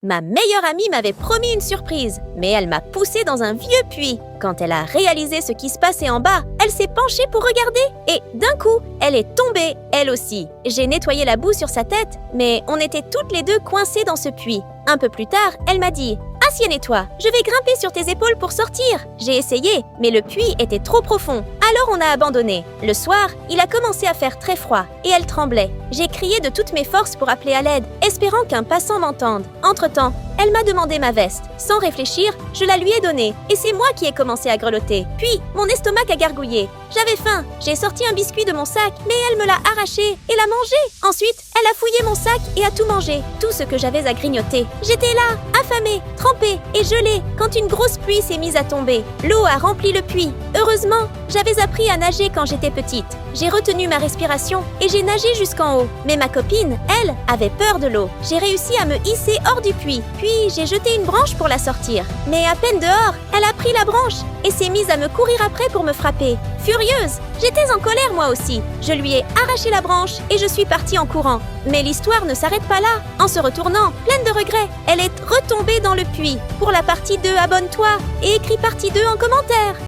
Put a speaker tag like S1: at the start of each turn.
S1: Ma meilleure amie m'avait promis une surprise, mais elle m'a poussée dans un vieux puits. Quand elle a réalisé ce qui se passait en bas, elle s'est penchée pour regarder et d'un coup, elle est tombée, elle aussi. J'ai nettoyé la boue sur sa tête, mais on était toutes les deux coincées dans ce puits. Un peu plus tard, elle m'a dit « Assieds-toi, je vais grimper sur tes épaules pour sortir ». J'ai essayé, mais le puits était trop profond. Alors on a abandonné. Le soir, il a commencé à faire très froid et elle tremblait. J'ai crié de toutes mes forces pour appeler à l'aide, espérant qu'un passant m'entende. Entre-temps, elle m'a demandé ma veste. Sans réfléchir, je la lui ai donnée et c'est moi qui ai commencé à grelotter. Puis, mon estomac a gargouillé. J'avais faim. J'ai sorti un biscuit de mon sac, mais elle me l'a arraché et l'a mangé. Ensuite, elle a fouillé mon sac et a tout mangé, tout ce que j'avais à grignoter. J'étais là, affamée, trempée et gelée, quand une grosse pluie s'est mise à tomber. L'eau a rempli le puits. Heureusement, j'avais appris à nager quand j'étais petite. J'ai retenu ma respiration et j'ai nagé jusqu'en haut. Mais ma copine, elle, avait peur de l'eau. J'ai réussi à me hisser hors du puits. Puis, j'ai jeté une branche pour la sortir. Mais à peine dehors, elle a pris la branche et s'est mise à me courir après pour me frapper. Furieuse, j'étais en colère moi aussi. Je lui ai arraché la branche et je suis partie en courant. Mais l'histoire ne s'arrête pas là. En se retournant, pleine de regrets, elle est retombée dans le puits. Pour la partie 2, abonne-toi et écris partie 2 en commentaire.